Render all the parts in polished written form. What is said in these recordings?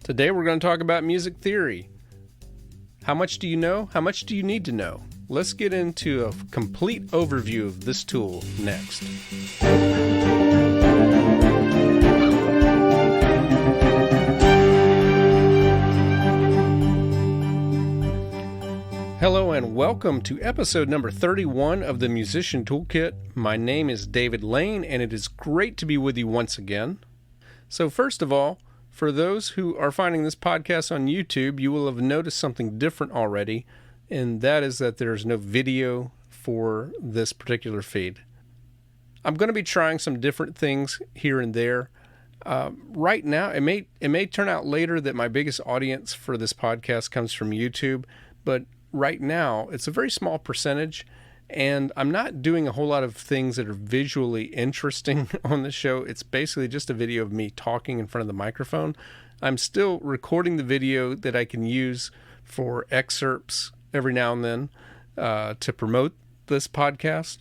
Today we're going to talk about music theory. How much do you know? How much do you need to know? Let's get into a complete overview of this tool next. Hello and welcome to episode number 31 of the Musician Toolkit. My name is David Lane and it is great to be with you once again. So first of all, for those who are finding this podcast on YouTube, you will have noticed something different already, and that is that there's no video for this particular feed. I'm going to be trying some different things here and there. Right now, it may turn out later that my biggest audience for this podcast comes from YouTube, but right now, it's a very small percentage, and I'm not doing a whole lot of things that are visually interesting on the show. It's basically just a video of me talking in front of the microphone. I'm still recording the video that I can use for excerpts every now and then to promote this podcast.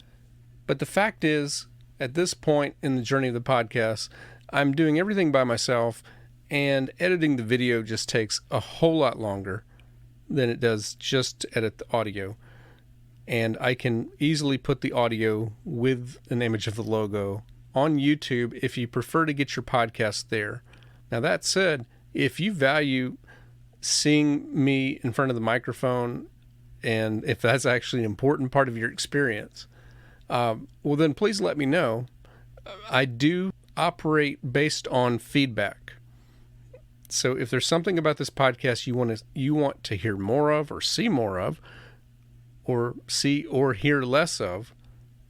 But the fact is, at this point in the journey of the podcast, I'm doing everything by myself, and editing the video just takes a whole lot longer than it does just to edit the audio. And I can easily put the audio with an image of the logo on YouTube if you prefer to get your podcast there. Now that said, if you value seeing me in front of the microphone, and if that's actually an important part of your experience, well then please let me know. I do operate based on feedback. So if there's something about this podcast you want to hear more of or see more of, or see or hear less of,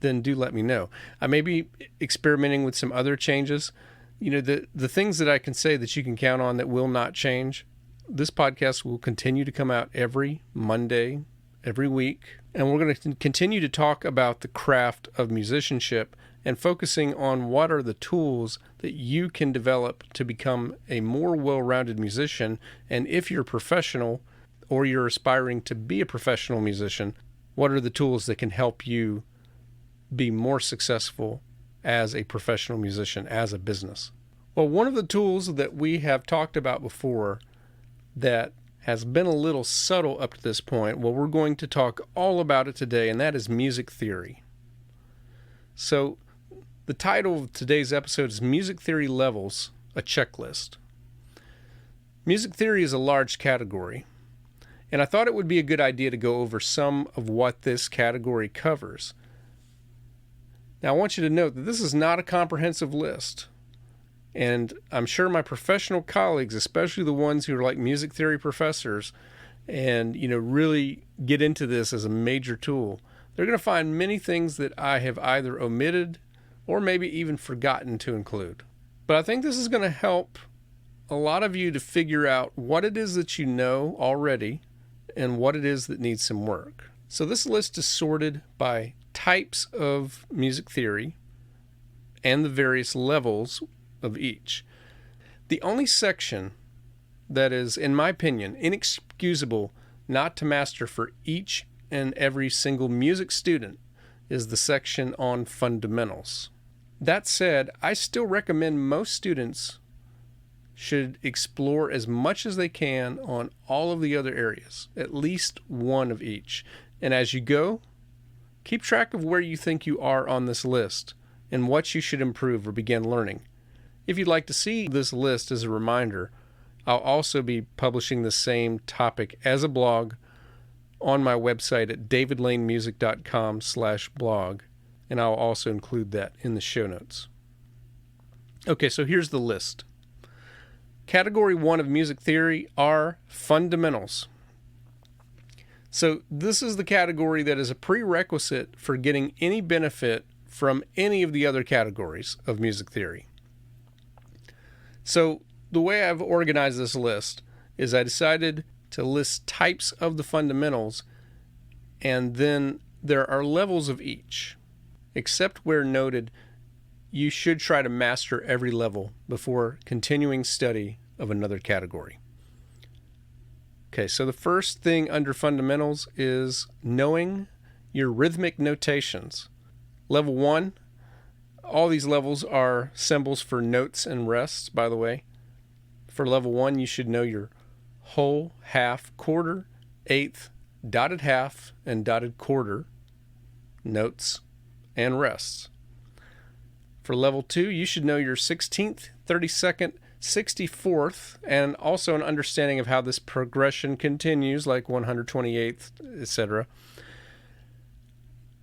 then do let me know. I may be experimenting with some other changes. You know, the things that I can say that you can count on that will not change. This podcast will continue to come out every Monday, every week, and we're going to continue to talk about the craft of musicianship and focusing on what are the tools that you can develop to become a more well-rounded musician. And if you're a professional or you're aspiring to be a professional musician, what are the tools that can help you be more successful as a professional musician, as a business? Well, one of the tools that we have talked about before that has been a little subtle up to this point, well, we're going to talk all about it today, and that is music theory. So the title of today's episode is Music Theory Levels, a Checklist. Music theory is a large category, and I thought it would be a good idea to go over some of what this category covers. Now, I want you to note that this is not a comprehensive list, and I'm sure my professional colleagues, especially the ones who are like music theory professors and, really get into this as a major tool, they're going to find many things that I have either omitted or maybe even forgotten to include. But I think this is going to help a lot of you to figure out what it is that you know already and what it is that needs some work. So this list is sorted by types of music theory and the various levels of each. The only section that is, in my opinion, inexcusable not to master for each and every single music student is the section on fundamentals. That said, I still recommend most students should explore as much as they can on all of the other areas, at least one of each. And as you go, keep track of where you think you are on this list and what you should improve or begin learning. If you'd like to see this list as a reminder, I'll also be publishing the same topic as a blog on my website at davidlanemusic.com/blog, and I'll also include that in the show notes. Okay, so here's the list. Category 1 of music theory are fundamentals. So this is the category that is a prerequisite for getting any benefit from any of the other categories of music theory. So the way I've organized this list is I decided to list types of the fundamentals, and then there are levels of each. Except where noted, you should try to master every level before continuing study of another category. Okay, so the first thing under fundamentals is knowing your rhythmic notations. Level 1, all these levels are symbols for notes and rests, by the way. For level 1, you should know your whole, half, quarter, eighth, dotted half, and dotted quarter notes and rests. For level 2, you should know your 16th, 32nd, 64th, and also an understanding of how this progression continues, like 128th, etc.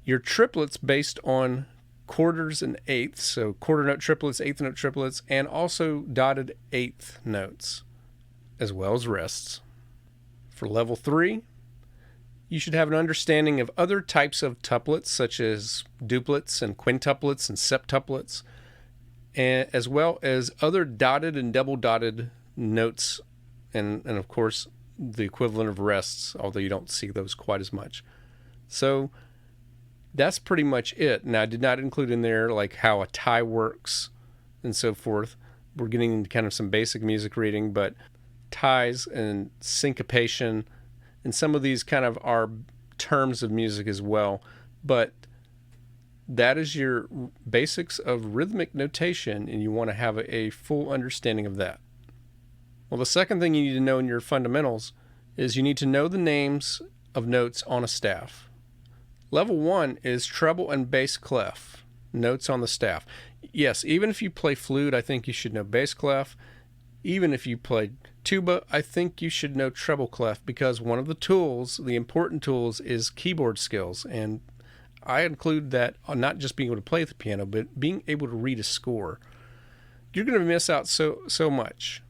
Your triplets based on quarters and eighths, so quarter note triplets, eighth note triplets, and also dotted eighth notes, as well as rests. For level 3, you should have an understanding of other types of tuplets, such as duplets and quintuplets and septuplets, and as well as other dotted and double dotted notes, and of course the equivalent of rests, although you don't see those quite as much. So that's pretty much it. Now, I did not include in there like how a tie works and so forth. We're getting into kind of some basic music reading, but ties and syncopation and some of these kind of are terms of music as well. But that is your basics of rhythmic notation, and you want to have a full understanding of that. Well, the second thing you need to know in your fundamentals is you need to know the names of notes on a staff. Level 1 is treble and bass clef, notes on the staff. Yes, even if you play flute, I think you should know bass clef. Even if you play tuba, I think you should know treble clef, because one of the tools, the important tools, is keyboard skills. And I include that on not just being able to play the piano, but being able to read a score. You're going to miss out so much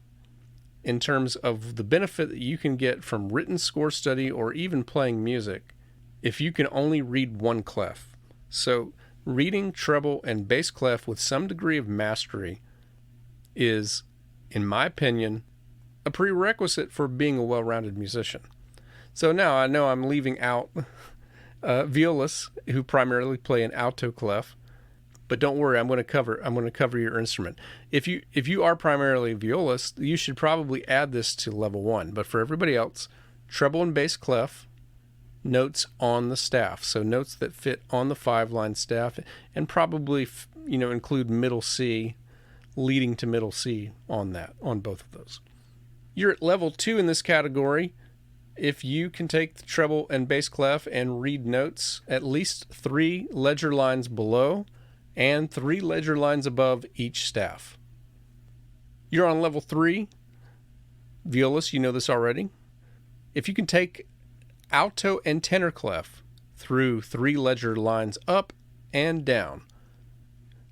in terms of the benefit that you can get from written score study or even playing music if you can only read one clef. So reading treble and bass clef with some degree of mastery is, in my opinion, a prerequisite for being a well-rounded musician. So now I know I'm leaving out violists who primarily play an alto clef, but don't worry, I'm going to cover your instrument. If you are primarily a violist, you should probably add this to level 1. But for everybody else, treble and bass clef, notes on the staff, so notes that fit on the 5-line staff, and probably include middle C, leading to middle C on both of those. You're at level 2 in this category if you can take the treble and bass clef and read notes at least 3 ledger lines below and 3 ledger lines above each staff. You're on level 3, violist, you know this already. If you can take alto and tenor clef through 3 ledger lines up and down.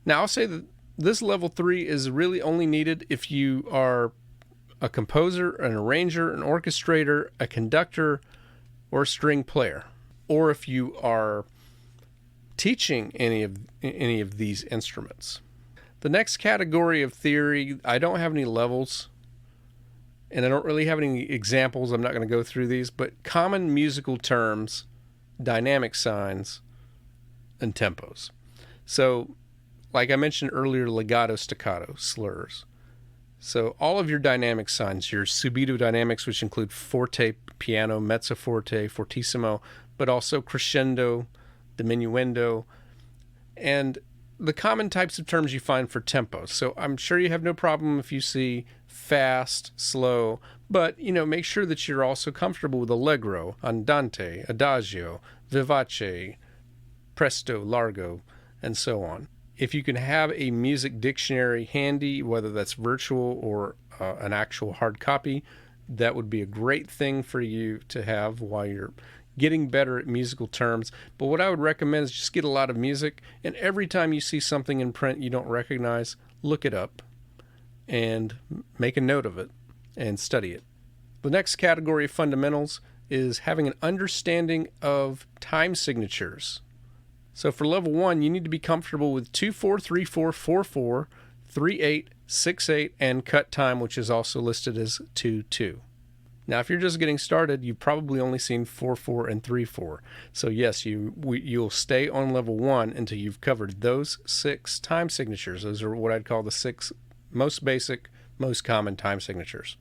Now, I'll say that this level 3 is really only needed if you are a composer, an arranger, an orchestrator, a conductor, or a string player, or if you are teaching any of these instruments. The next category of theory, I don't have any levels, and I don't really have any examples. I'm not going to go through these, but common musical terms, dynamic signs, and tempos. So, like I mentioned earlier, legato, staccato, slurs. So all of your dynamic signs, your subito dynamics, which include forte, piano, mezzo forte, fortissimo, but also crescendo, diminuendo, and the common types of terms you find for tempo. So I'm sure you have no problem if you see fast, slow, but make sure that you're also comfortable with allegro, andante, adagio, vivace, presto, largo, and so on. If you can have a music dictionary handy, whether that's virtual or an actual hard copy, that would be a great thing for you to have while you're getting better at musical terms. But what I would recommend is just get a lot of music, and every time you see something in print you don't recognize, look it up and make a note of it and study it. The next category of fundamentals is having an understanding of time signatures. So for level 1, you need to be comfortable with 2/4, 3/4, 4/4, 3/8, 6/8, and cut time, which is also listed as 2/2. Now, if you're just getting started, you've probably only seen 4/4 and 3/4. So yes, you'll stay on level 1 until you've covered those 6 time signatures. Those are what I'd call the 6 most basic, most common time signatures.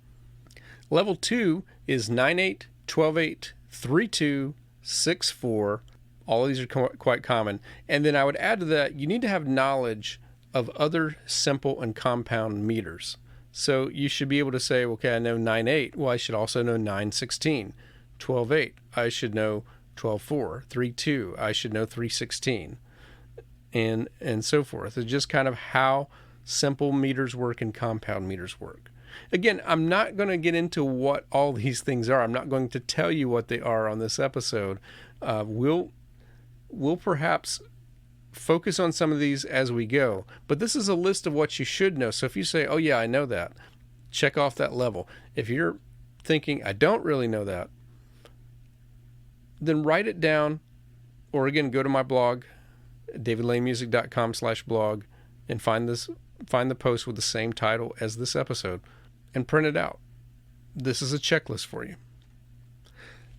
Level 2 is 9/8, 12/8, 3/2, 6/4. All of these are quite common. And then I would add to that, you need to have knowledge of other simple and compound meters. So you should be able to say, okay, I know 9/8. Well, I should also know 9/16. 12/8. I should know 12/4. 3/2. I should know 3/16. And so forth. It's just kind of how simple meters work and compound meters work. Again, I'm not going to get into what all these things are. I'm not going to tell you what they are on this episode. We'll perhaps focus on some of these as we go. But this is a list of what you should know. So if you say, oh yeah, I know that, check off that level. If you're thinking, I don't really know that, then write it down, or again, go to my blog, davidlanemusic.com/blog, and find the post with the same title as this episode and print it out. This is a checklist for you.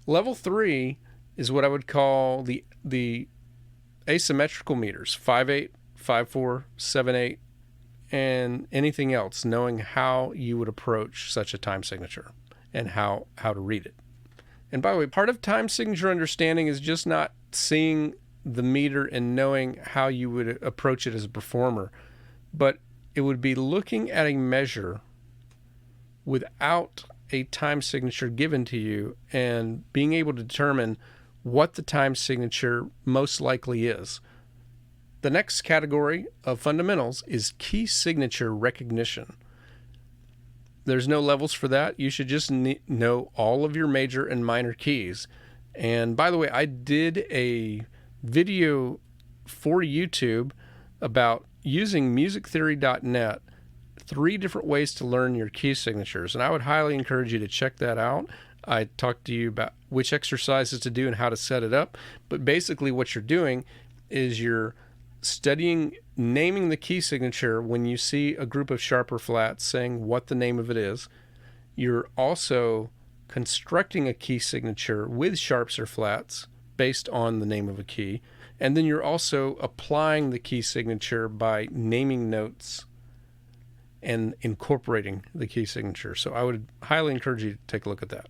Level 3 is what I would call the asymmetrical meters, 5/8, 5/4, 7/8, and anything else, knowing how you would approach such a time signature and how to read it. And by the way, part of time signature understanding is just not seeing the meter and knowing how you would approach it as a performer, but it would be looking at a measure without a time signature given to you and being able to determine what the time signature most likely is. The next category of fundamentals is key signature recognition. There's no levels for that. You should just know all of your major and minor keys. And by the way, I did a video for YouTube about using musictheory.net, 3 different ways to learn your key signatures. And I would highly encourage you to check that out. I talked to you about which exercises to do and how to set it up. But basically what you're doing is you're studying, naming the key signature when you see a group of sharper flats, saying what the name of it is. You're also constructing a key signature with sharps or flats based on the name of a key. And then you're also applying the key signature by naming notes and incorporating the key signature. So I would highly encourage you to take a look at that.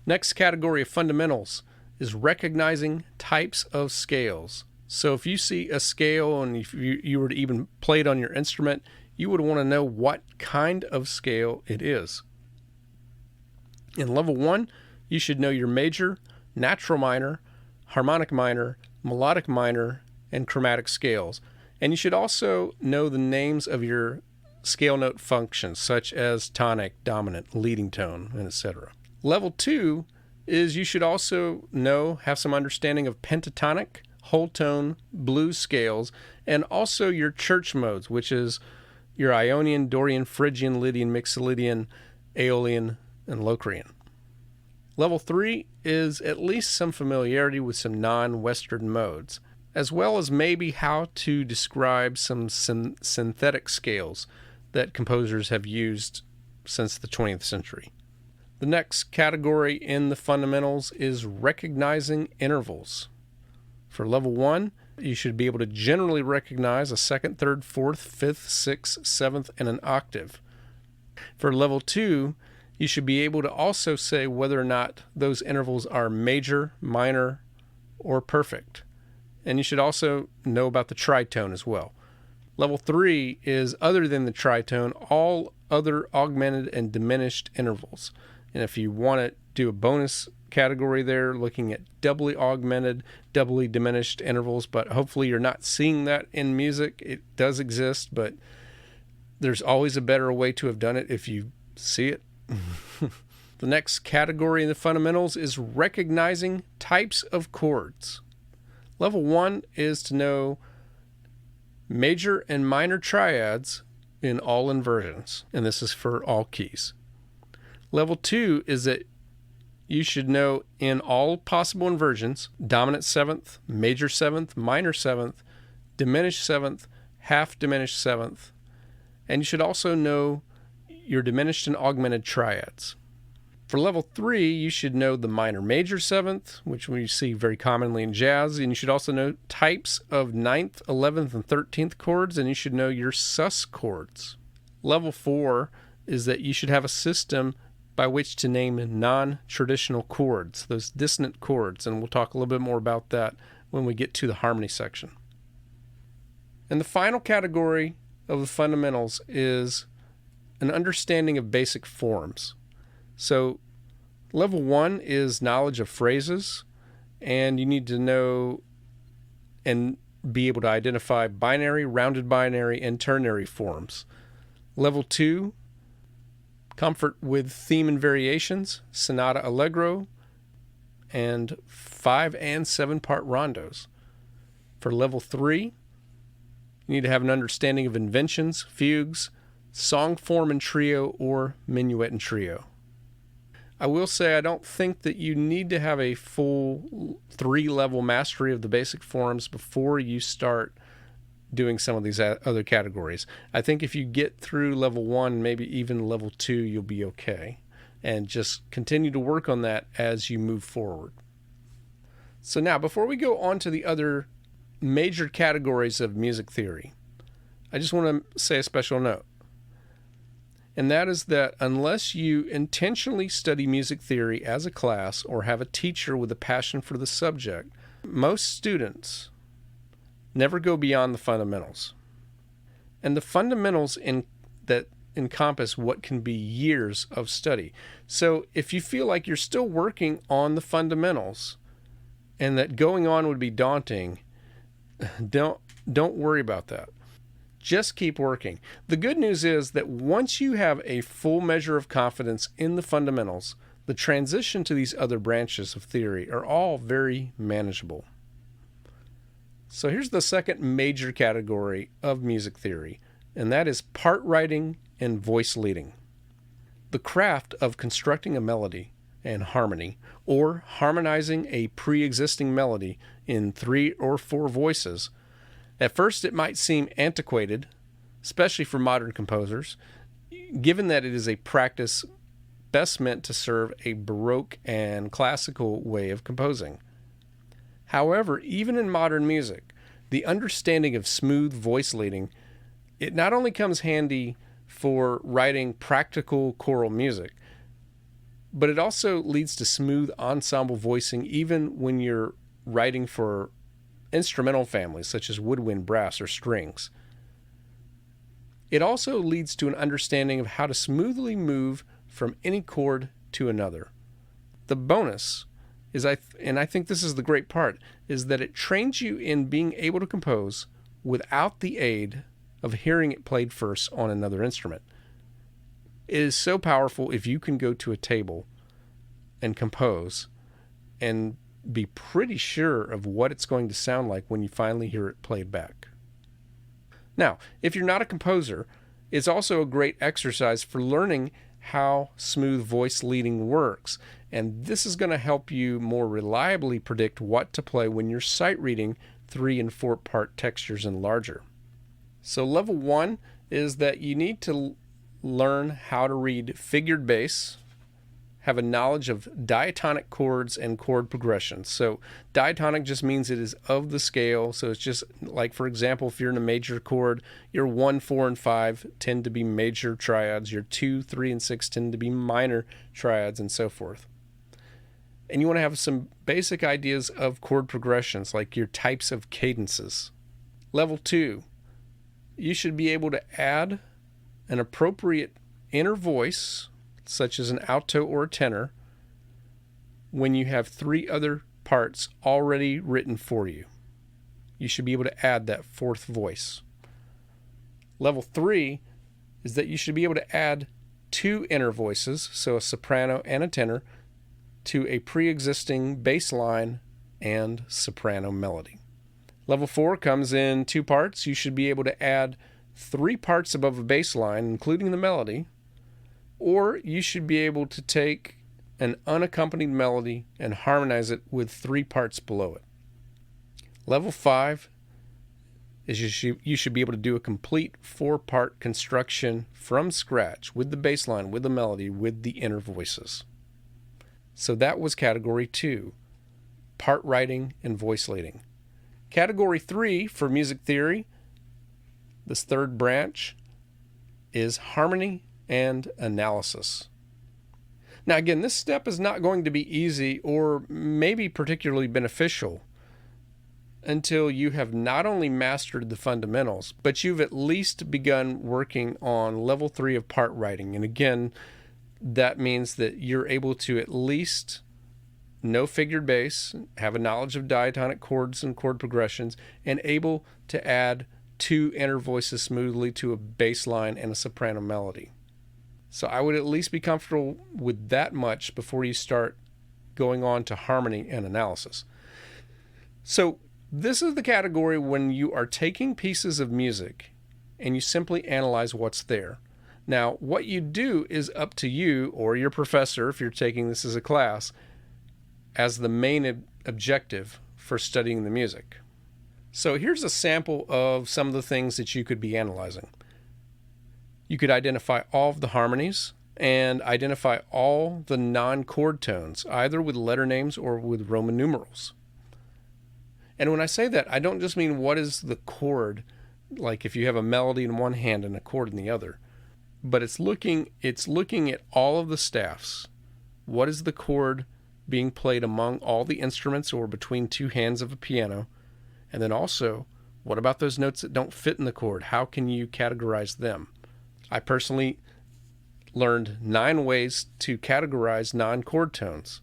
Next category of fundamentals is recognizing types of scales. So if you see a scale and if you were to even play it on your instrument, you would want to know what kind of scale it is. In level 1, you should know your major, natural minor, harmonic minor, melodic minor, and chromatic scales. And you should also know the names of your scale note functions, such as tonic, dominant, leading tone, and etc. Level 2 is you should also have some understanding of pentatonic, whole tone, blues scales, and also your church modes, which is your Ionian, Dorian, Phrygian, Lydian, Mixolydian, Aeolian, and Locrian. Level 3 is at least some familiarity with some non-Western modes, as well as maybe how to describe some synthetic scales that composers have used since the 20th century. The next category in the fundamentals is recognizing intervals. For level 1, you should be able to generally recognize a second, third, fourth, fifth, sixth, seventh, and an octave. For level 2, you should be able to also say whether or not those intervals are major, minor, or perfect. And you should also know about the tritone as well. Level 3 is, other than the tritone, all other augmented and diminished intervals. And if you want to do a bonus category there, looking at doubly augmented, doubly diminished intervals, but hopefully you're not seeing that in music. It does exist, but there's always a better way to have done it if you see it. The next category in the fundamentals is recognizing types of chords. Level 1 is to know major and minor triads in all inversions, and this is for all keys. Level 2 is that you should know in all possible inversions, dominant 7th, major 7th, minor 7th, diminished 7th, half diminished 7th, and you should also know your diminished and augmented triads. For level 3, you should know the minor major 7th, which we see very commonly in jazz, and you should also know types of 9th, 11th, and 13th chords, and you should know your sus chords. Level 4 is that you should have a system by which to name non-traditional chords, those dissonant chords, and we'll talk a little bit more about that when we get to the harmony section. And the final category of the fundamentals is an understanding of basic forms. So level 1 is knowledge of phrases, and you need to know and be able to identify binary, rounded binary, and ternary forms. Level 2, comfort with theme and variations, sonata allegro, and 5 and 7 part rondos. For level 3, you need to have an understanding of inventions, fugues, song form and trio, or minuet and trio. I will say I don't think that you need to have a full 3-level mastery of the basic forms before you start doing some of these other categories. I think if you get through level 1, maybe even level 2, you'll be okay. And just continue to work on that as you move forward. So now, before we go on to the other major categories of music theory, I just want to say a special note. And that is that unless you intentionally study music theory as a class or have a teacher with a passion for the subject, most students never go beyond the fundamentals. And the fundamentals that encompass what can be years of study. So if you feel like you're still working on the fundamentals and that going on would be daunting, don't worry about that. Just keep working. The good news is that once you have a full measure of confidence in the fundamentals, the transition to these other branches of theory are all very manageable. So here's the second major category of music theory, and that is part writing and voice leading. The craft of constructing a melody and harmony, or harmonizing a pre-existing melody in 3 or 4 voices. At first, it might seem antiquated, especially for modern composers, given that it is a practice best meant to serve a Baroque and classical way of composing. However, even in modern music, the understanding of smooth voice leading, it not only comes handy for writing practical choral music, but it also leads to smooth ensemble voicing even when you're writing for instrumental families such as woodwind, brass, or strings. It also leads to an understanding of how to smoothly move from any chord to another. The bonus is, and I think this is the great part, is that it trains you in being able to compose without the aid of hearing it played first on another instrument. It is so powerful if you can go to a table and compose and be pretty sure of what it's going to sound like when you finally hear it played back. Now, if you're not a composer, it's also a great exercise for learning how smooth voice leading works, and this is going to help you more reliably predict what to play when you're sight reading 3 and 4 part textures and larger. So level 1 is that you need to learn how to read figured bass, have a knowledge of diatonic chords and chord progressions. So diatonic just means it is of the scale. So it's just like, for example, if you're in a major chord, your 1, 4, and 5 tend to be major triads. Your 2, 3, and 6 tend to be minor triads, and so forth. And you want to have some basic ideas of chord progressions, like your types of cadences. Level 2, you should be able to add an appropriate inner voice, such as an alto or a tenor, when you have 3 other parts already written for you. You should be able to add that 4th voice. Level 3 is that you should be able to add 2 inner voices, so a soprano and a tenor, to a pre-existing bass line and soprano melody. Level 4 comes in 2 parts. You should be able to add 3 parts above a bass line, including the melody, or you should be able to take an unaccompanied melody and harmonize it with 3 parts below it. Level 5 is you should be able to do a complete 4-part construction from scratch with the bass line, with the melody, with the inner voices. So that was category 2, part writing and voice leading. Category 3 for music theory, this 3rd branch, is harmony and analysis. Now again, this step is not going to be easy or maybe particularly beneficial until you have not only mastered the fundamentals, but you've at least begun working on level 3 of part writing. And again, that means that you're able to at least know figured bass, have a knowledge of diatonic chords and chord progressions, and able to add 2 inner voices smoothly to a bass line and a soprano melody. So I would at least be comfortable with that much before you start going on to harmony and analysis. So this is the category when you are taking pieces of music and you simply analyze what's there. Now, what you do is up to you or your professor, if you're taking this as a class, as the main objective for studying the music. So here's a sample of some of the things that you could be analyzing. You could identify all of the harmonies and identify all the non-chord tones, either with letter names or with Roman numerals. And when I say that, I don't just mean what is the chord, like if you have a melody in one hand and a chord in the other, but it's looking at all of the staffs. What is the chord being played among all the instruments or between 2 hands of a piano? And then also, what about those notes that don't fit in the chord? How can you categorize them? I personally learned 9 ways to categorize non-chord tones.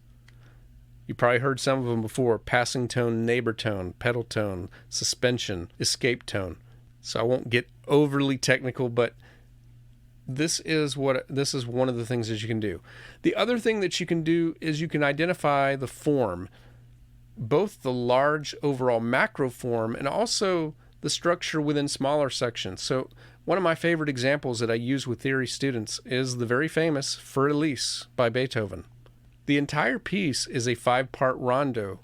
You probably heard some of them before: passing tone, neighbor tone, pedal tone, suspension, escape tone. So I won't get overly technical, but this is one of the things that you can do. The other thing that you can do is you can identify the form, both the large overall macro form and also the structure within smaller sections. So one of my favorite examples that I use with theory students is the very famous Für Elise by Beethoven. The entire piece is a 5-part rondo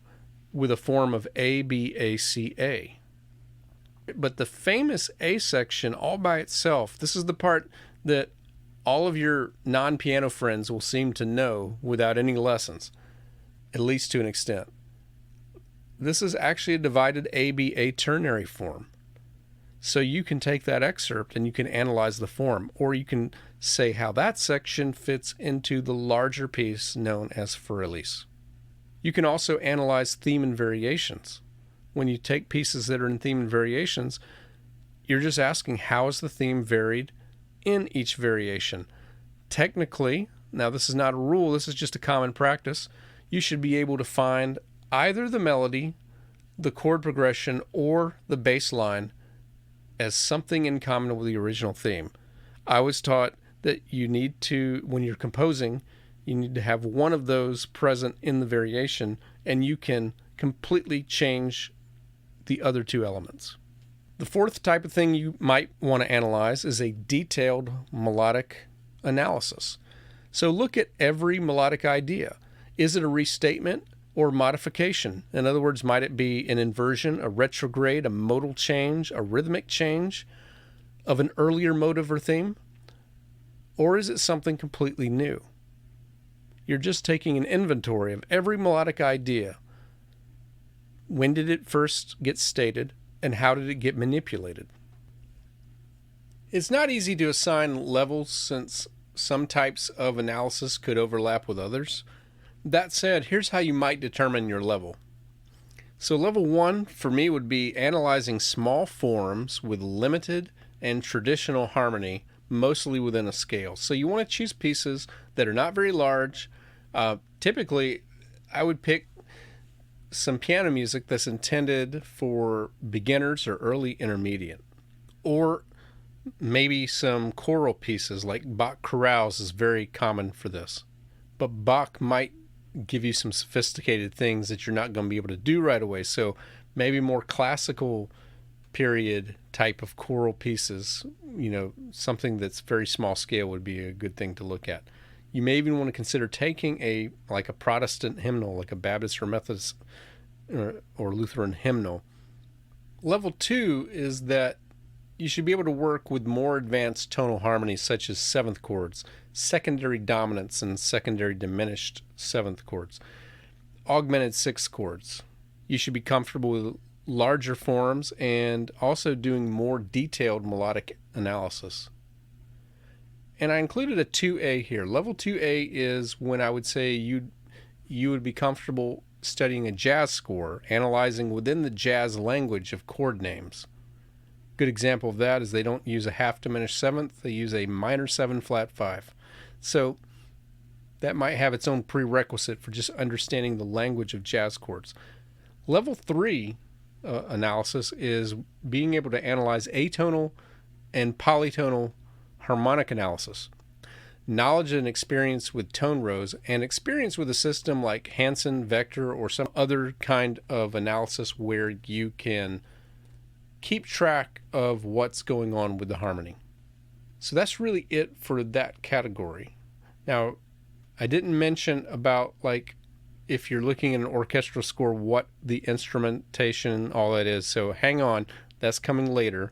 with a form of A, B, A, C, A. But the famous A section all by itself, this is the part that all of your non-piano friends will seem to know without any lessons, at least to an extent. This is actually a divided A-B-A ternary form. So you can take that excerpt and you can analyze the form, or you can say how that section fits into the larger piece known as Für Elise. You can also analyze theme and variations. When you take pieces that are in theme and variations, you're just asking how is the theme varied in each variation. Technically, now this is not a rule, this is just a common practice, you should be able to find either the melody, the chord progression, or the bass line as something in common with the original theme. I was taught that you need to, when you're composing, you need to have one of those present in the variation, and you can completely change the other 2 elements. The fourth type of thing you might want to analyze is a detailed melodic analysis. So look at every melodic idea. Is it a restatement or modification? In other words, might it be an inversion, a retrograde, a modal change, a rhythmic change of an earlier motive or theme? Or is it something completely new? You're just taking an inventory of every melodic idea. When did it first get stated, and how did it get manipulated? It's not easy to assign levels since some types of analysis could overlap with others. That said, here's how you might determine your level. So level 1 for me would be analyzing small forms with limited and traditional harmony, mostly within a scale. So you want to choose pieces that are not very large. Typically, I would pick some piano music that's intended for beginners or early intermediate, or maybe some choral pieces like Bach chorales is very common for this. But Bach might give you some sophisticated things that you're not going to be able to do right away. So maybe more classical period type of choral pieces, something that's very small scale would be a good thing to look at. You may even want to consider taking a Protestant hymnal, like a Baptist or Methodist or Lutheran hymnal. Level 2 is that you should be able to work with more advanced tonal harmonies such as 7th chords, secondary dominants and secondary diminished 7th chords, augmented 6th chords. You should be comfortable with larger forms and also doing more detailed melodic analysis. And I included a 2A here. Level 2A is when I would say you would be comfortable studying a jazz score, analyzing within the jazz language of chord names. Good example of that is they don't use a half diminished seventh, they use a minor 7 flat 5. So that might have its own prerequisite for just understanding the language of jazz chords. Level 3 analysis is being able to analyze atonal and polytonal harmonic analysis. Knowledge and experience with tone rows, and experience with a system like Hansen, Vector, or some other kind of analysis where you can keep track of what's going on with the harmony. So that's really it for that category. Now, I didn't mention about, like, if you're looking at an orchestral score, what the instrumentation, all that is. So hang on, that's coming later.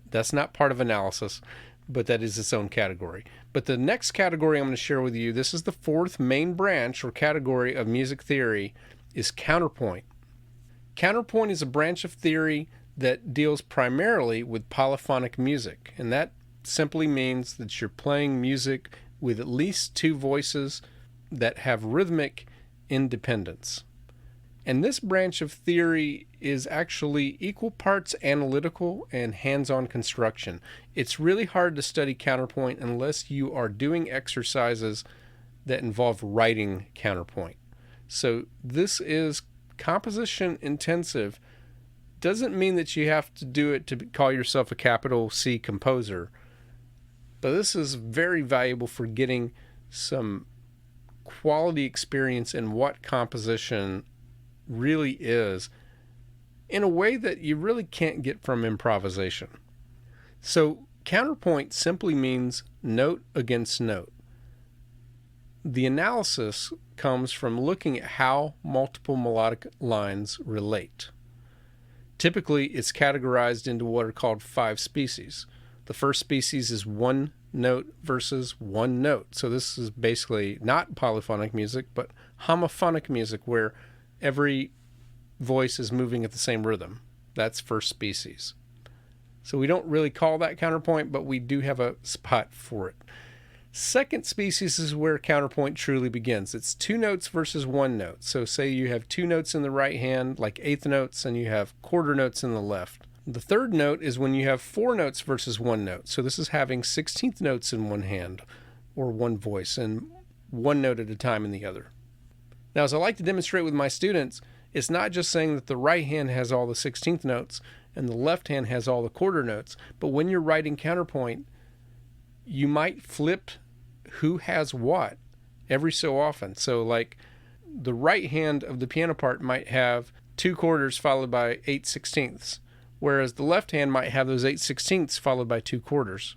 That's not part of analysis, but that is its own category. But the next category I'm going to share with you, this is the fourth main branch or category of music theory, is counterpoint. Counterpoint is a branch of theory that deals primarily with polyphonic music, and that simply means that you're playing music with at least two voices that have rhythmic independence. And this branch of theory is actually equal parts analytical and hands-on construction. It's really hard to study counterpoint unless you are doing exercises that involve writing counterpoint. So this is composition intensive. Doesn't mean that you have to do it to call yourself a capital C composer, but this is very valuable for getting some quality experience in what composition really is in a way that you really can't get from improvisation. So counterpoint simply means note against note. The analysis comes from looking at how multiple melodic lines relate. Typically, it's categorized into what are called 5 species. The first species is one note versus one note. So this is basically not polyphonic music, but homophonic music, where every voice is moving at the same rhythm. That's first species. So we don't really call that counterpoint, but we do have a spot for it. Second species is where counterpoint truly begins. It's 2 notes versus 1 note. So say you have 2 notes in the right hand, like eighth notes, and you have quarter notes in the left. The third note is when you have 4 notes versus 1 note. So this is having 16th notes in one hand, or one voice, and 1 note at a time in the other. Now, as I like to demonstrate with my students, it's not just saying that the right hand has all the 16th notes and the left hand has all the quarter notes, but when you're writing counterpoint, you might flip who has what every so often. So like the right hand of the piano part might have 2 quarters followed by 8 sixteenths, whereas the left hand might have those 8 sixteenths followed by 2 quarters.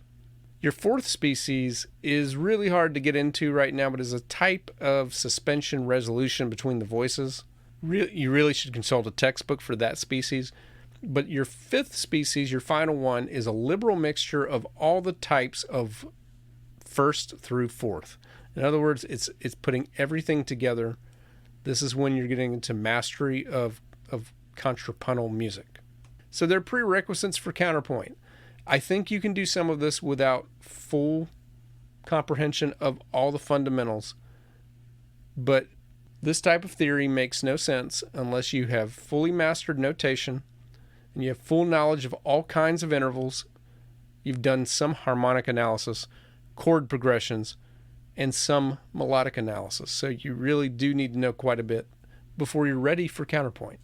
Your fourth species is really hard to get into right now, but is a type of suspension resolution between the voices. You really should consult a textbook for that species. But your fifth species, your final one, is a liberal mixture of all the types of first through fourth. In other words, it's putting everything together. This is when you're getting into mastery of contrapuntal music. So there are prerequisites for counterpoint. I think you can do some of this without full comprehension of all the fundamentals, but this type of theory makes no sense unless you have fully mastered notation and you have full knowledge of all kinds of intervals, you've done some harmonic analysis, chord progressions, and some melodic analysis. So you really do need to know quite a bit before you're ready for counterpoint.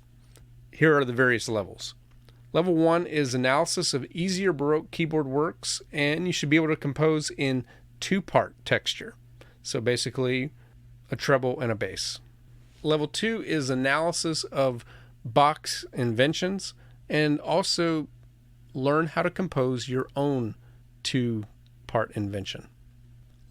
Here are the various levels. Level 1 is analysis of easier Baroque keyboard works, and you should be able to compose in 2-part texture. So basically a treble and a bass. Level 2 is analysis of Bach's inventions, and also learn how to compose your own 2-part invention.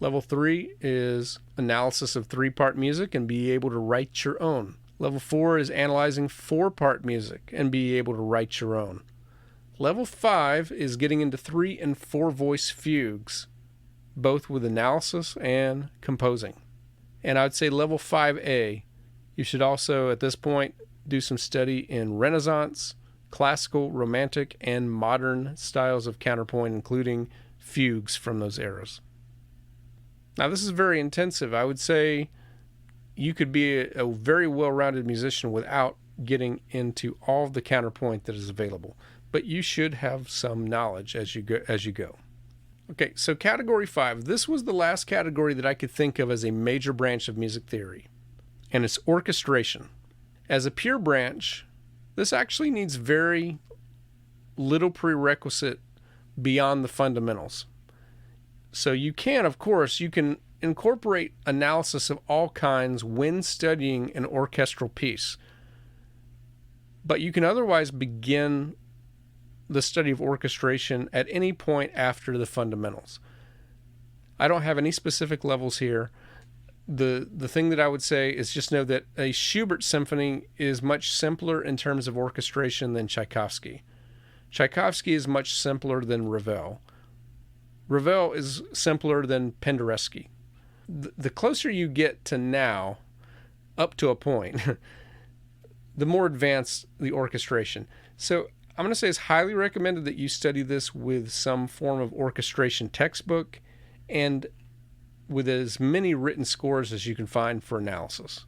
Level 3 is analysis of 3-part music and be able to write your own. Level 4 is analyzing 4-part music and be able to write your own. Level 5 is getting into 3 and 4 voice fugues, both with analysis and composing. And I would say level 5A, you should also at this point do some study in Renaissance, classical, romantic, and modern styles of counterpoint, including fugues from those eras. Now this is very intensive. I would say you could be a very well-rounded musician without getting into all of the counterpoint that is available. But you should have some knowledge as you go. Okay, so category 5. This was the last category that I could think of as a major branch of music theory, and it's orchestration. As a pure branch, this actually needs very little prerequisite beyond the fundamentals. So you can, of course, incorporate analysis of all kinds when studying an orchestral piece. But you can otherwise begin the study of orchestration at any point after the fundamentals. I don't have any specific levels here. The thing that I would say is just know that a Schubert symphony is much simpler in terms of orchestration than Tchaikovsky. Tchaikovsky is much simpler than Ravel. Ravel is simpler than Penderecki. The closer you get to now, up to a point, the more advanced the orchestration. So I'm going to say it's highly recommended that you study this with some form of orchestration textbook and with as many written scores as you can find for analysis.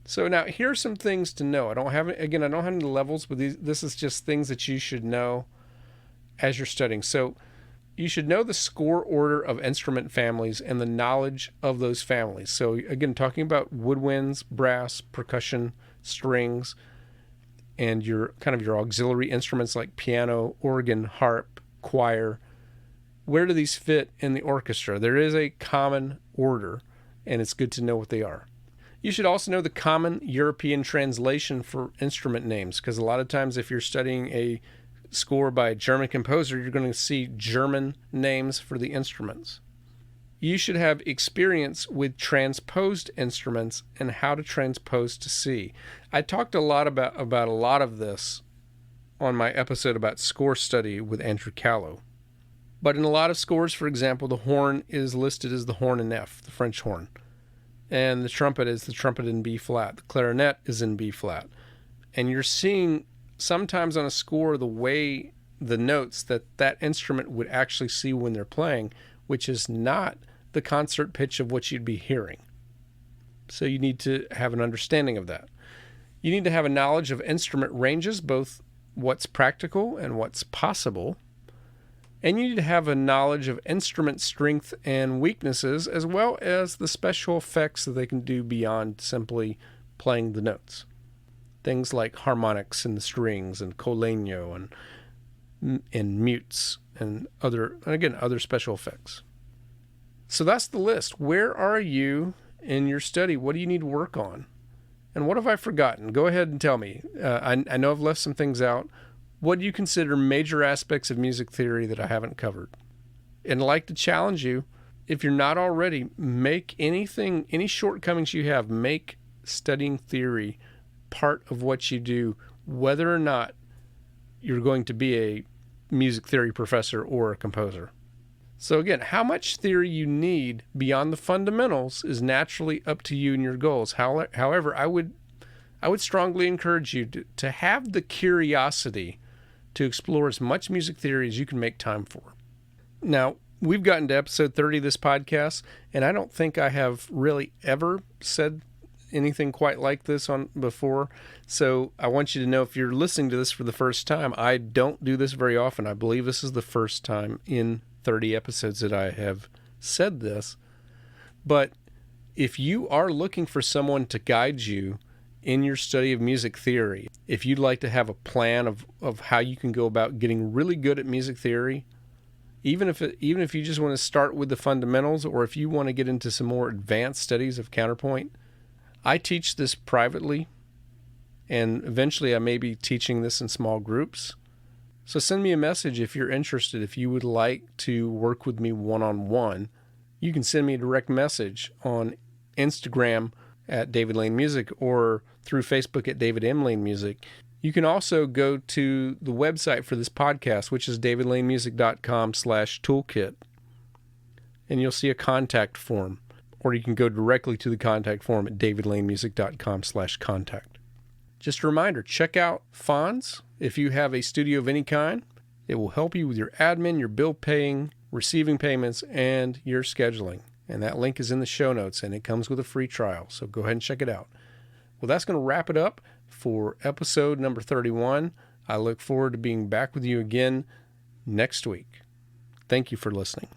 So now here are some things to know. I don't have any levels, but this is just things that you should know as you're studying. So you should know the score order of instrument families and the knowledge of those families. So again, talking about woodwinds, brass, percussion, strings, and your auxiliary instruments like piano, organ, harp, choir. Where do these fit in the orchestra? There is a common order, and it's good to know what they are. You should also know the common European translation for instrument names, because a lot of times if you're studying a score by a German composer, you're going to see German names for the instruments. You should have experience with transposed instruments and how to transpose to C. I talked a lot about a lot of this on my episode about score study with Andrew Callow. But in a lot of scores, for example, the horn is listed as the horn in F, the French horn. And the trumpet is the trumpet in B flat. The clarinet is in B flat. And you're seeing sometimes on a score the way the notes that instrument would actually see when they're playing, which is not the concert pitch of what you'd be hearing. So you need to have an understanding of that. You need to have a knowledge of instrument ranges, both what's practical and what's possible. And you need to have a knowledge of instrument strength and weaknesses, as well as the special effects that they can do beyond simply playing the notes. Things like harmonics in the strings and collegno and mutes and other special effects. So that's the list. Where are you in your study? What do you need to work on? And what have I forgotten? Go ahead and tell me. I know I've left some things out. What do you consider major aspects of music theory that I haven't covered? And I'd like to challenge you, if you're not already, make any shortcomings you have, make studying theory part of what you do, whether or not you're going to be a music theory professor or a composer. So again, how much theory you need beyond the fundamentals is naturally up to you and your goals. However, I would strongly encourage you to have the curiosity to explore as much music theory as you can make time for. Now, we've gotten to episode 30 of this podcast, and I don't think I have really ever said anything quite like this on before. So I want you to know, if you're listening to this for the first time, I don't do this very often. I believe this is the first time in 30 episodes that I have said this. But if you are looking for someone to guide you in your study of music theory, if you'd like to have a plan of how you can go about getting really good at music theory, even if you just want to start with the fundamentals, or if you want to get into some more advanced studies of counterpoint, I teach this privately, and eventually I may be teaching this in small groups. So send me a message if you're interested. If you would like to work with me one-on-one, you can send me a direct message on Instagram at David Lane Music or through Facebook at David M. Lane Music. You can also go to the website for this podcast, which is davidlanemusic.com/toolkit, and you'll see a contact form, or you can go directly to the contact form at davidlanemusic.com/contact. Just a reminder, check out Fonz if you have a studio of any kind. It will help you with your admin, your bill paying, receiving payments, and your scheduling. And that link is in the show notes, and it comes with a free trial. So go ahead and check it out. Well, that's going to wrap it up for episode number 31. I look forward to being back with you again next week. Thank you for listening.